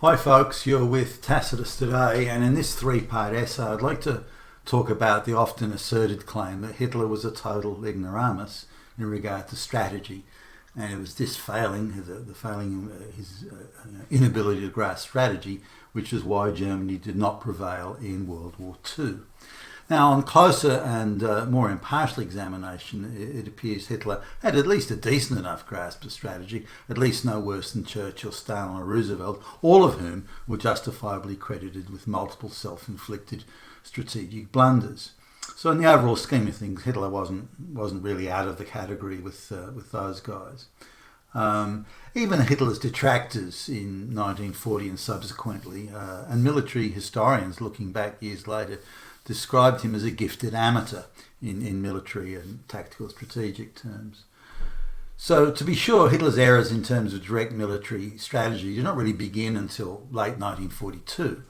Hi folks, you're with Tacitus today, and in this three-part essay I'd like to talk about the often asserted claim that Hitler was a total ignoramus in regard to strategy, and it was this failing, his inability to grasp strategy, which is why Germany did not prevail in World War II. Now, on closer and more impartial examination, it appears Hitler had at least a decent enough grasp of strategy, at least no worse than Churchill, Stalin or Roosevelt, all of whom were justifiably credited with multiple self-inflicted strategic blunders. So in the overall scheme of things, Hitler wasn't really out of the category with those guys. Even Hitler's detractors in 1940 and subsequently, and military historians looking back years later, described him as a gifted amateur in military and tactical strategic terms. So to be sure, Hitler's errors in terms of direct military strategy did not really begin until late 1942,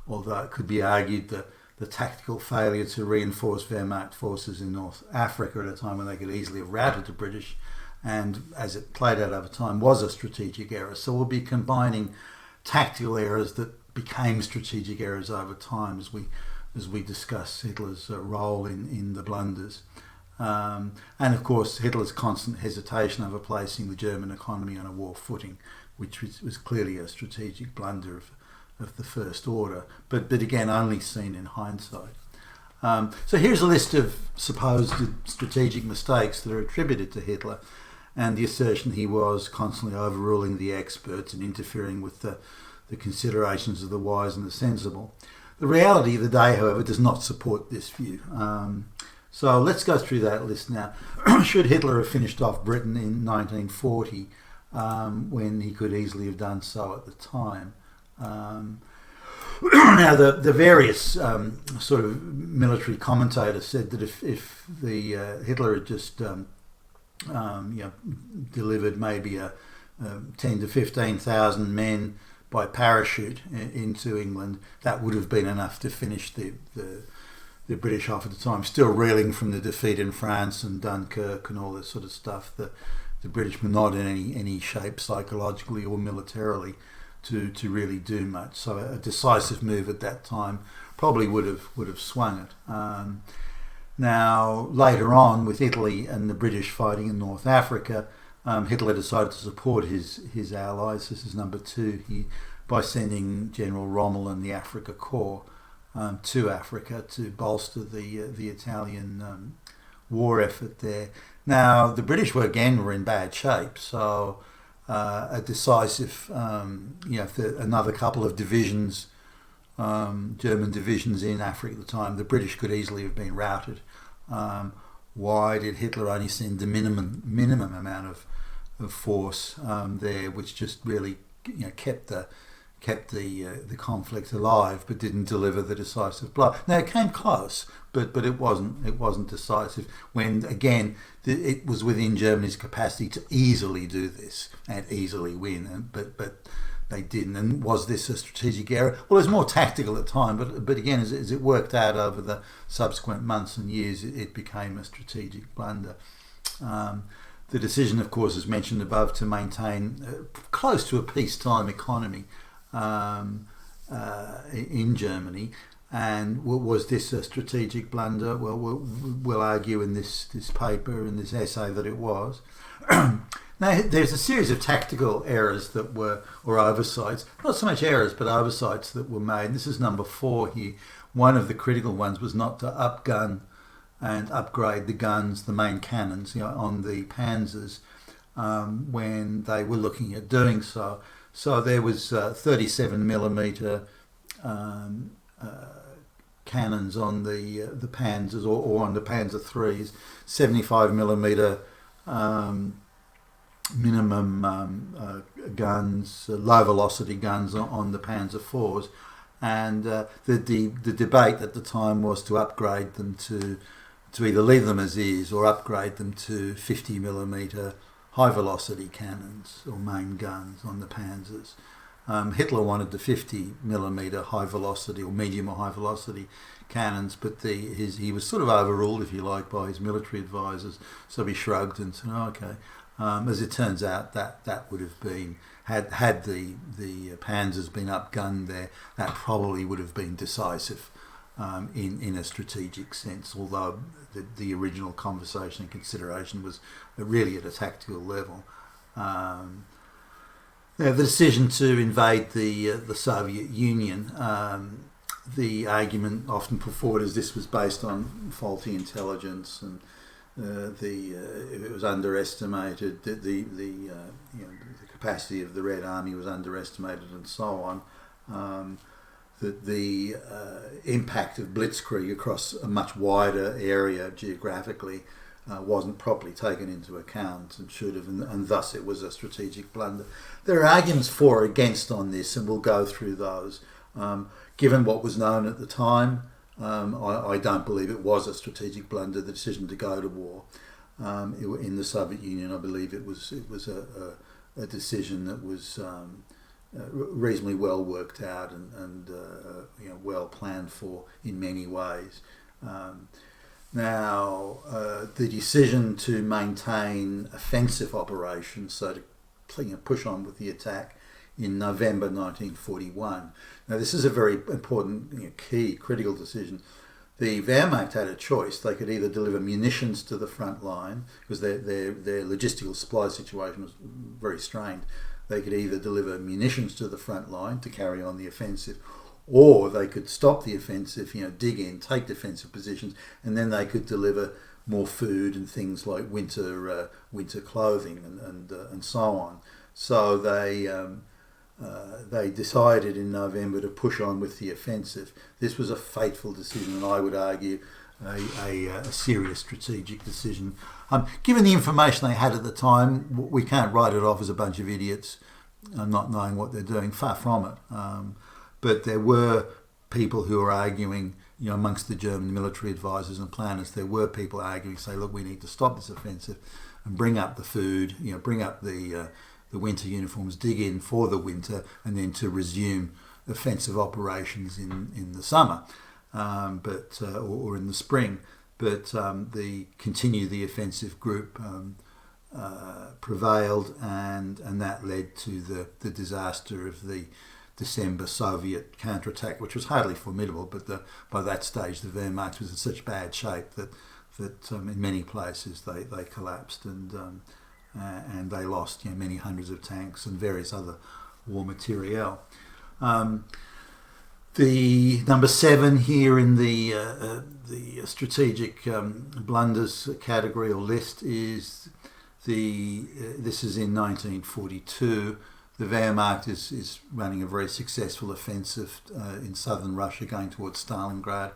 although it could be argued that the tactical failure to reinforce Wehrmacht forces in North Africa at a time when they could easily have routed the British, and as it played out over time, was a strategic error. So we'll be combining tactical errors that became strategic errors over time as we discuss Hitler's role in the blunders. And of course Hitler's constant hesitation over placing the German economy on a war footing, which was clearly a strategic blunder of the first order, but again only seen in hindsight. So here's a list of supposed strategic mistakes that are attributed to Hitler, and the assertion he was constantly overruling the experts and interfering with the considerations of the wise and the sensible. The reality of the day, however, does not support this view. So let's go through that list now. Should Hitler have finished off Britain in 1940 when he could easily have done so at the time? Now, the various sort of military commentators said that if Hitler had just delivered maybe 10 to 15,000 men by parachute into England, that would have been enough to finish the British off at the time. Still reeling from the defeat in France and Dunkirk and all this sort of stuff. The British were not in any shape psychologically or militarily to really do much. So a decisive move at that time probably would have swung it. Now later on, with Italy and the British fighting in North Africa, Hitler decided to support his allies. This is number two. By sending General Rommel and the Africa Corps to Africa to bolster the Italian war effort there. Now the British were in bad shape, so a decisive, another couple of divisions, German divisions in Africa at the time, the British could easily have been routed. Why did Hitler only send the minimum amount of force there, which just really kept the conflict alive, but didn't deliver the decisive blow? Now it came close, but it wasn't decisive. When again it was within Germany's capacity to easily do this and easily win, but they didn't. And was this a strategic error? Well, it was more tactical at the time, but again, as it worked out over the subsequent months and years, it became a strategic blunder. The decision, of course, as mentioned above, to maintain close to a peacetime economy in Germany. And was this a strategic blunder? Well, we'll argue in this paper, in this essay, that it was. Now, there's a series of tactical errors or oversights, not so much errors, but oversights that were made. This is number 4 here. One of the critical ones was not to upgun and upgrade the guns, the main cannons, on the Panzers when they were looking at doing so. So there was 37 millimeter cannons on the Panzers or on the Panzer IIIs, 75 millimeter minimum guns, low velocity guns on the Panzer IVs, and the debate at the time was to upgrade them to either leave them as is or upgrade them to 50 millimeter high velocity cannons or main guns on the Panzers. Hitler wanted the 50 millimeter high velocity or medium or high velocity cannons, but he was sort of overruled, if you like, by his military advisors. So he shrugged and said, "Oh, okay." As it turns out, that would have been, had the Panzers been upgunned there, that probably would have been decisive in a strategic sense, although the original conversation and consideration was really at a tactical level. The decision to invade the Soviet Union, the argument often put forward is this was based on faulty intelligence, and it was underestimated, the capacity of the Red Army was underestimated, and so on. That the impact of blitzkrieg across a much wider area geographically wasn't properly taken into account and should have, and thus it was a strategic blunder. There are arguments for or against on this, and we'll go through those. Given what was known at the time, I don't believe it was a strategic blunder, the decision to go to war. In the Soviet Union, I believe it was a decision that was reasonably well worked out and well planned for in many ways. Now, the decision to maintain offensive operations, so to push on with the attack in November 1941. Now, this is a very important, key, critical decision. The Wehrmacht had a choice. They could either deliver munitions to the front line, because their logistical supply situation was very strained. They could either deliver munitions to the front line to carry on the offensive, or they could stop the offensive, dig in, take defensive positions, and then they could deliver more food and things like winter clothing and so on. So they decided in November to push on with the offensive. This was a fateful decision, and I would argue a serious strategic decision. Given the information they had at the time, we can't write it off as a bunch of idiots not knowing what they're doing. Far from it. But there were people who were arguing, amongst the German military advisors and planners, there were people arguing, say, look, we need to stop this offensive and bring up the food, bring up the winter uniforms, dig in for the winter, and then to resume offensive operations in the summer, or in the spring. But the offensive group prevailed, and that led to the disaster of the December Soviet counterattack, which was hardly formidable, but by that stage the Wehrmacht was in such bad shape that in many places they collapsed, and they lost many hundreds of tanks and various other war materiel. The number 7 here in the strategic blunders category or list is this is in 1942. The Wehrmacht is running a very successful offensive in southern Russia going towards Stalingrad,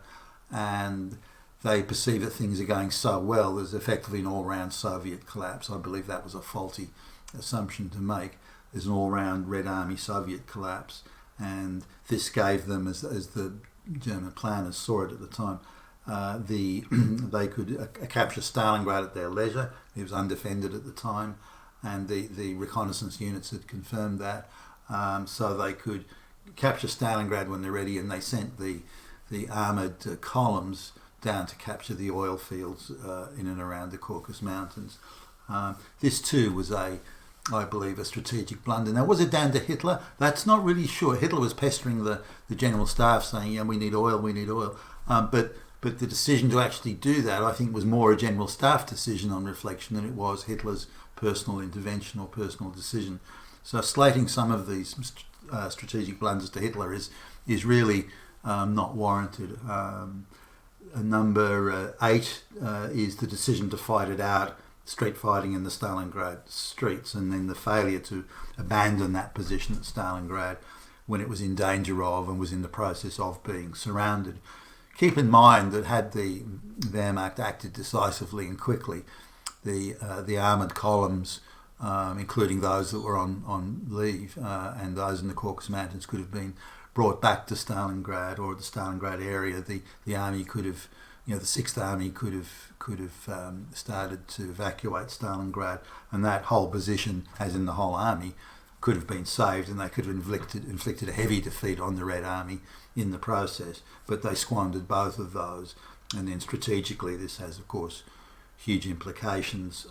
and they perceive that things are going so well there's effectively an all-round Soviet collapse. I believe that was a faulty assumption to make. There's an all-round Red Army Soviet collapse, and this gave them, as the German planners saw it at the time, they could capture Stalingrad at their leisure. It was undefended at the time, and the reconnaissance units had confirmed that. So they could capture Stalingrad when they're ready, and they sent the armoured columns down to capture the oil fields in and around the Caucasus Mountains. This too was I believe, a strategic blunder. Now, was it down to Hitler? That's not really sure. Hitler was pestering the general staff saying, we need oil. But the decision to actually do that, I think, was more a general staff decision on reflection than it was Hitler's personal intervention or personal decision. So slating some of these strategic blunders to Hitler is really not warranted. Number 8 is the decision to fight it out, street fighting in the Stalingrad streets, and then the failure to abandon that position at Stalingrad when it was in danger of and was in the process of being surrounded. Keep in mind that had the Wehrmacht acted decisively and quickly, the armoured columns, including those that were on leave and those in the Caucasus Mountains, could have been brought back to Stalingrad or the Stalingrad area. The army could have, the 6th Army could have started to evacuate Stalingrad, and that whole position, as in the whole army, could have been saved, and they could have inflicted a heavy defeat on the Red Army in the process. But they squandered both of those, and then strategically this has, of course, huge implications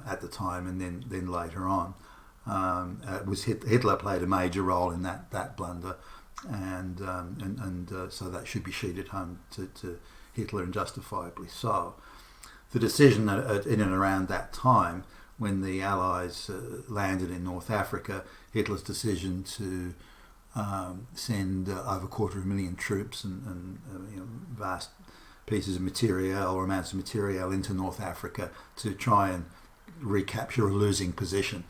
at the time, and then later on. Hitler played a major role in that blunder, and so that should be sheeted home to Hitler, and justifiably so. The decision in and around that time, when the Allies landed in North Africa, Hitler's decision to send over 250,000 troops and vast pieces of material or amounts of material into North Africa to try and recapture a losing position.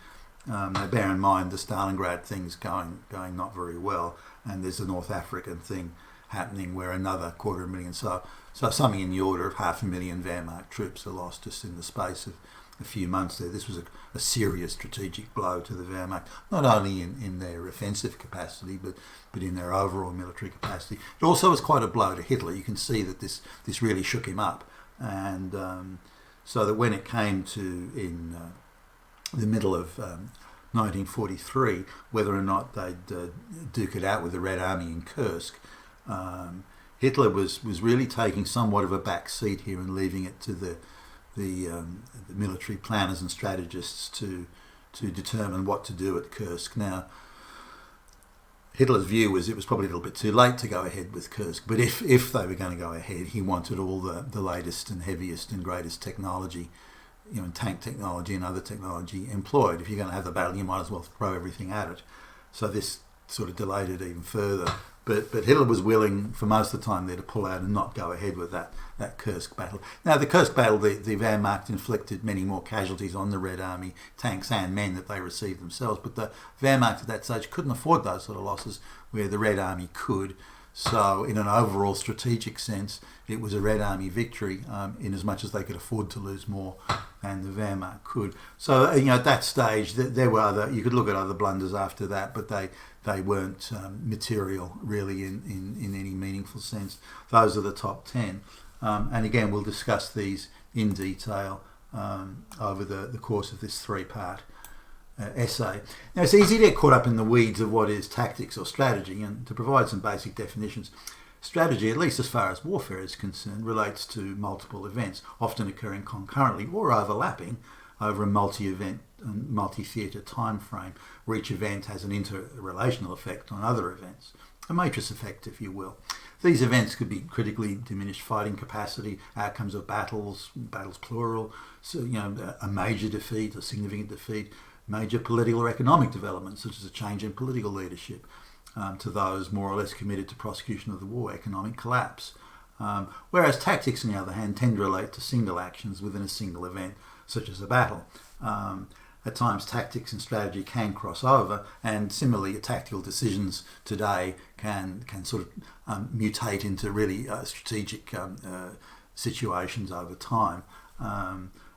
Now bear in mind the Stalingrad thing's going not very well, and there's the North African thing happening where another 250,000, so something in the order of 500,000 Wehrmacht troops are lost just in the space of a few months there. This was a serious strategic blow to the Wehrmacht, not only in their offensive capacity, but in their overall military capacity. It also was quite a blow to Hitler. You can see that this really shook him up, and so that when it came to in the middle of 1943, whether or not they'd duke it out with the Red Army in Kursk, Hitler was really taking somewhat of a back seat here and leaving it to the military planners and strategists to determine what to do at Kursk. Now, Hitler's view was it was probably a little bit too late to go ahead with Kursk, but if they were going to go ahead, he wanted all the latest and heaviest and greatest technology, and tank technology and other technology employed. If you're going to have the battle, you might as well throw everything at it. So this sort of delayed it even further. But Hitler was willing for most of the time there to pull out and not go ahead with that Kursk battle. Now the Kursk battle, the Wehrmacht inflicted many more casualties on the Red Army tanks and men that they received themselves, but the Wehrmacht at that stage couldn't afford those sort of losses where the Red Army could. So in an overall strategic sense, it was a Red Army victory in as much as they could afford to lose more than the Wehrmacht could. So at that stage there were you could look at other blunders after that, but they weren't material really in any meaningful sense. Those are the top 10. And again, we'll discuss these in detail over the course of this three-part essay. Now, it's easy to get caught up in the weeds of what is tactics or strategy, and to provide some basic definitions. Strategy, at least as far as warfare is concerned, relates to multiple events, often occurring concurrently or overlapping over a multi-event and multi-theatre time frame, where each event has an interrelational effect on other events, a matrix effect, if you will. These events could be critically diminished fighting capacity, outcomes of battles plural, so a major defeat, a significant defeat, major political or economic developments, such as a change in political leadership, to those more or less committed to prosecution of the war, economic collapse. Whereas tactics, on the other hand, tend to relate to single actions within a single event, such as a battle. At times, tactics and strategy can cross over, and similarly, tactical decisions today can sort of mutate into really strategic situations over time.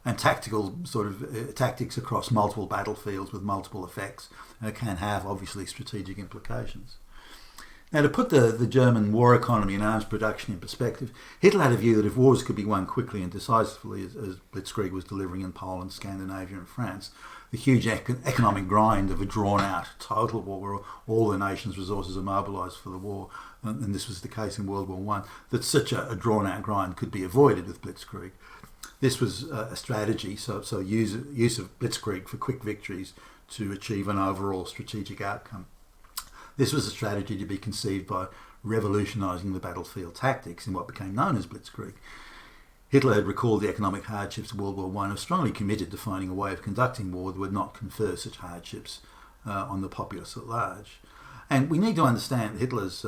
And tactics across multiple battlefields with multiple effects can have obviously strategic implications. Now, to put the German war economy and arms production in perspective, Hitler had a view that if wars could be won quickly and decisively, as Blitzkrieg was delivering in Poland, Scandinavia and France, the huge economic grind of a drawn-out total war where all the nation's resources are mobilised for the war, and this was the case in World War I, that such a drawn-out grind could be avoided with Blitzkrieg. This was a strategy, so use of Blitzkrieg for quick victories to achieve an overall strategic outcome. This was a strategy to be conceived by revolutionising the battlefield tactics in what became known as Blitzkrieg. Hitler had recalled the economic hardships of World War I and was strongly committed to finding a way of conducting war that would not confer such hardships on the populace at large. And we need to understand Hitler's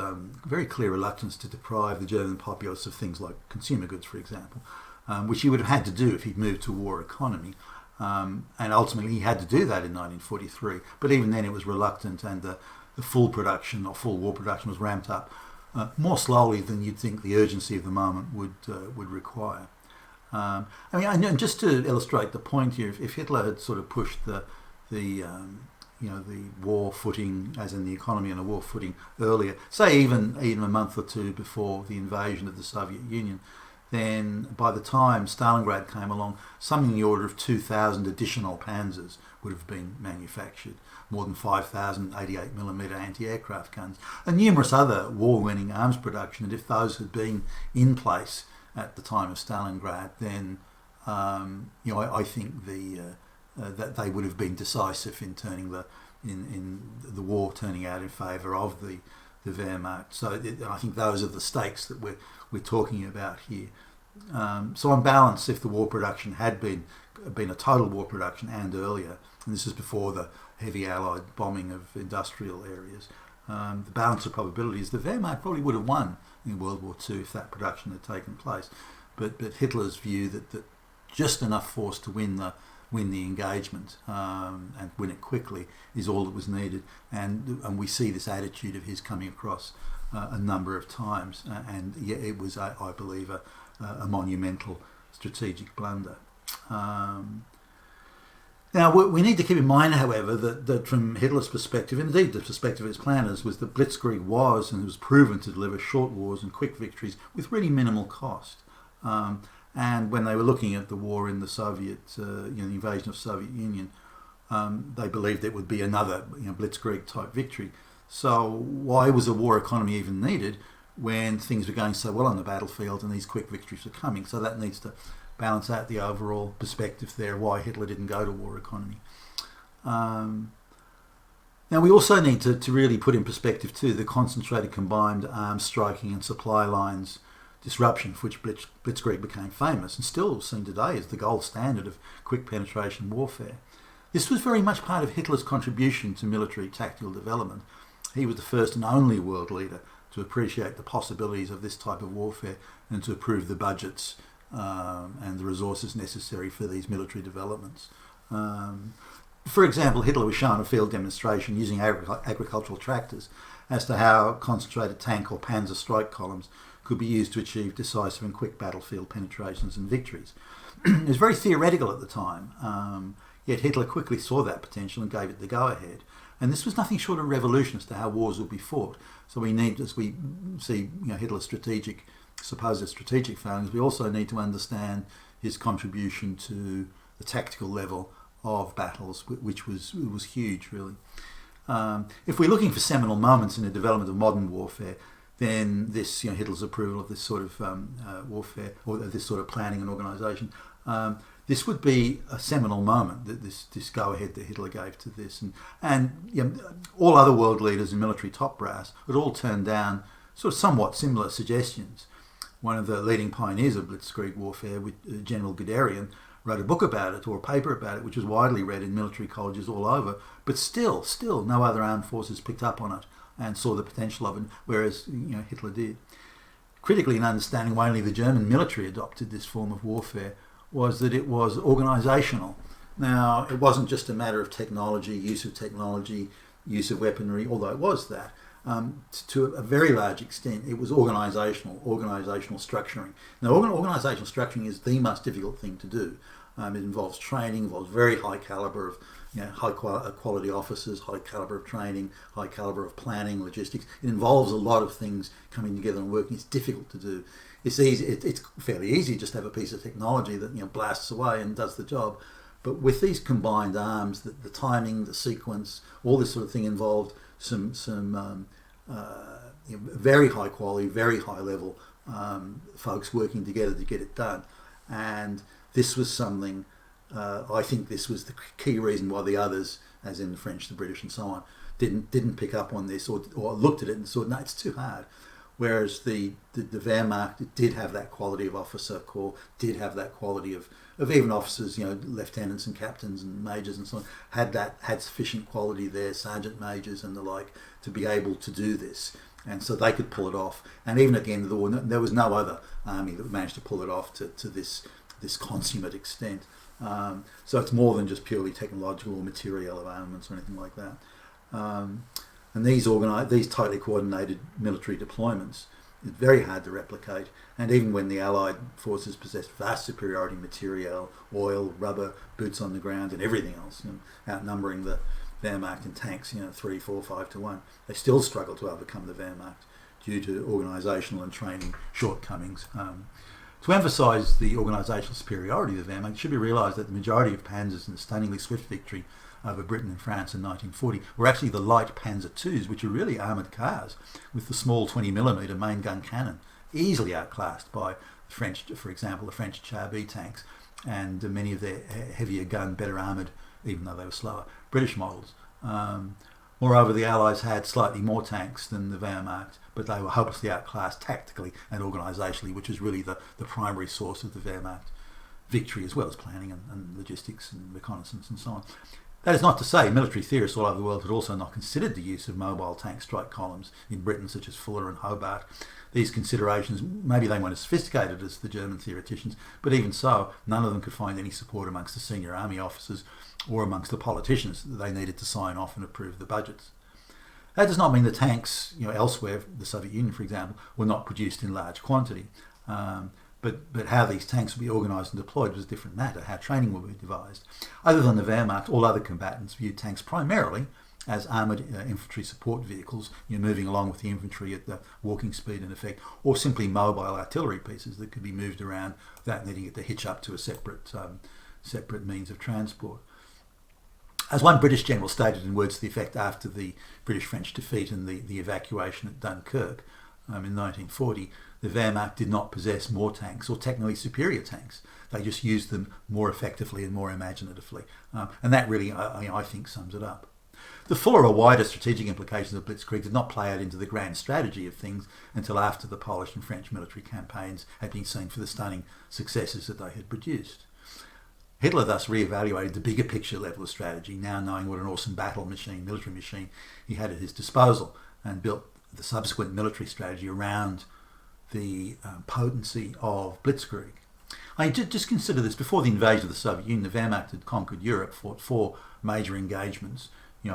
very clear reluctance to deprive the German populace of things like consumer goods, for example, which he would have had to do if he'd moved to a war economy. And ultimately he had to do that in 1943. But even then it was reluctant, and the full production or full war production was ramped up more slowly than you'd think the urgency of the moment would require. And just to illustrate the point here, if Hitler had sort of pushed the war footing, as in the economy on a war footing earlier, say even a month or two before the invasion of the Soviet Union, then by the time Stalingrad came along, something in the order of 2,000 additional panzers would have been manufactured, more than 5,000 88mm anti-aircraft guns, and numerous other war-winning arms production. And if those had been in place at the time of Stalingrad, then I think that they would have been decisive in turning in the war turning out in favour of the Wehrmacht. So I think those are the stakes that we're talking about here. So on balance, if the war production had been a total war production and earlier, and this is before the heavy Allied bombing of industrial areas, the balance of probabilities, the Wehrmacht probably would have won in World War II if that production had taken place. But Hitler's view that just enough force to win the engagement and win it quickly is all that was needed, and we see this attitude of his coming across a number of times, and yeah, it was I believe a monumental strategic blunder. Now we need to keep in mind, however, that from Hitler's perspective, indeed the perspective of his planners, was that Blitzkrieg was and was proven to deliver short wars and quick victories with really minimal cost. And when they were looking at the war in the Soviet, the invasion of the Soviet Union, they believed it would be another Blitzkrieg type victory. So why was a war economy even needed when things were going so well on the battlefield and these quick victories were coming? So that needs to balance out the overall perspective there, why Hitler didn't go to war economy. Now we also need to really put in perspective too the concentrated combined arms striking and supply lines disruption for which Blitzkrieg became famous and still seen today as the gold standard of quick penetration warfare. This was very much part of Hitler's contribution to military tactical development. He was the first and only world leader to appreciate the possibilities of this type of warfare and to approve the budgets and the resources necessary for these military developments. For example, Hitler was shown a field demonstration using agricultural tractors as to how concentrated tank or panzer strike columns could be used to achieve decisive and quick battlefield penetrations and victories. It was very theoretical at the time, yet Hitler quickly saw that potential and gave it the go-ahead. And this was nothing short of revolution as to how wars would be fought. So we need, as we see Hitler's supposed strategic failings, we also need to understand his contribution to the tactical level of battles, which was huge, really. If we're looking for seminal moments in the development of modern warfare, then this, Hitler's approval of this sort of warfare, or this sort of planning and organisation, this would be a seminal moment, that this go-ahead that Hitler gave to this. And all other world leaders and military top brass had all turned down sort of somewhat similar suggestions. One of the leading pioneers of Blitzkrieg warfare, General Guderian, wrote a book about it, or a paper about it, which was widely read in military colleges all over, but still no other armed forces picked up on it and saw the potential of it, whereas Hitler did. Critically, in understanding why only the German military adopted this form of warfare was that it was organisational. Now, it wasn't just a matter of technology, use of weaponry, although it was that. To a very large extent, it was organisational structuring. Now, organisational structuring is the most difficult thing to do. It involves training, involves very high calibre of high quality officers, high calibre of training, high calibre of planning, logistics. It involves a lot of things coming together and working. It's difficult to do. It's easy. It's fairly easy just to have a piece of technology that blasts away and does the job. But with these combined arms, the timing, the sequence, all this sort of thing involved some very high quality, very high level folks working together to get it done. And this was something, I think this was the key reason why the others, as in the French, the British and so on, didn't pick up on this or looked at it and thought, no, it's too hard. Whereas the Wehrmacht did have that quality of officer corps, did have that quality of even officers, lieutenants and captains and majors and so on, had sufficient quality there, sergeant majors and the like, to be able to do this. And so they could pull it off. And even at the end of the war, there was no other army that managed to pull it off to this consummate extent. So it's more than just purely technological or material armaments or anything like that. And these tightly coordinated military deployments is very hard to replicate. And even when the Allied forces possessed vast superiority in material, oil, rubber, boots on the ground, and everything else, outnumbering the Wehrmacht in tanks, 3, 4, 5 to 1, they still struggled to overcome the Wehrmacht due to organisational and training shortcomings. To emphasise the organisational superiority of the Wehrmacht, it should be realised that the majority of panzers in the stunningly swift victory over Britain and France in 1940 were actually the light Panzer IIs, which are really armoured cars with the small 20mm main gun cannon, easily outclassed by the French, for example, the French Char B tanks and many of their heavier gun, better armoured, even though they were slower, British models. Moreover, the Allies had slightly more tanks than the Wehrmacht, but they were hopelessly outclassed tactically and organisationally, which is really the primary source of the Wehrmacht victory, as well as planning and logistics and reconnaissance and so on. That is not to say military theorists all over the world had also not considered the use of mobile tank strike columns in Britain, such as Fuller and Hobart. These considerations, maybe they weren't as sophisticated as the German theoreticians, but even so, none of them could find any support amongst the senior army officers or amongst the politicians that they needed to sign off and approve the budgets. That does not mean the tanks, elsewhere, the Soviet Union, for example, were not produced in large quantity. But how these tanks would be organised and deployed was a different matter, how training would be devised. Other than the Wehrmacht, all other combatants viewed tanks primarily as armoured infantry support vehicles, moving along with the infantry at the walking speed in effect, or simply mobile artillery pieces that could be moved around without needing it to hitch up to a separate means of transport. As one British general stated in words to the effect after the British-French defeat and the evacuation at Dunkirk in 1940, the Wehrmacht did not possess more tanks or technically superior tanks. They just used them more effectively and more imaginatively. And that really, I think, sums it up. The fuller or wider strategic implications of Blitzkrieg did not play out into the grand strategy of things until after the Polish and French military campaigns had been seen for the stunning successes that they had produced. Hitler thus re-evaluated the bigger picture level of strategy, now knowing what an awesome military machine he had at his disposal, and built the subsequent military strategy around the potency of Blitzkrieg. Just consider this. Before the invasion of the Soviet Union, the Wehrmacht had conquered Europe, fought 4 major engagements,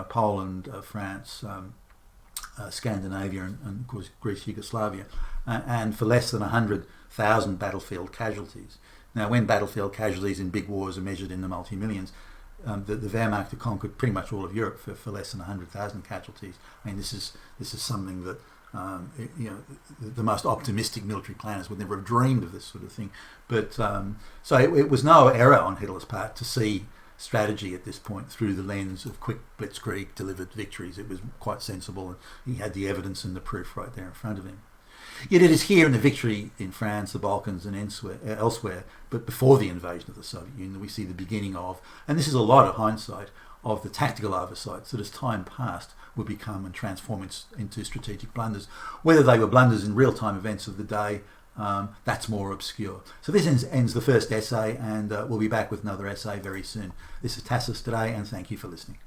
Poland, France, Scandinavia, and of course Greece, Yugoslavia, and for less than 100,000 battlefield casualties. Now, when battlefield casualties in big wars are measured in the multi-millions, the Wehrmacht had conquered pretty much all of Europe for less than 100,000 casualties. I mean, this is something that the most optimistic military planners would never have dreamed of this sort of thing. But so it was no error on Hitler's part to see strategy at this point through the lens of quick blitzkrieg delivered victories. It was quite sensible, and he had the evidence and the proof right there in front of him. Yet it is here in the victory in France, the Balkans and elsewhere, but before the invasion of the Soviet Union, that we see the beginning of, and this is a lot of hindsight, of the tactical oversights that as time passed would become and transform into strategic blunders. Whether they were blunders in real-time events of the day, that's more obscure. So this ends the first essay, and we'll be back with another essay very soon. This is Tacitus Today, and thank you for listening.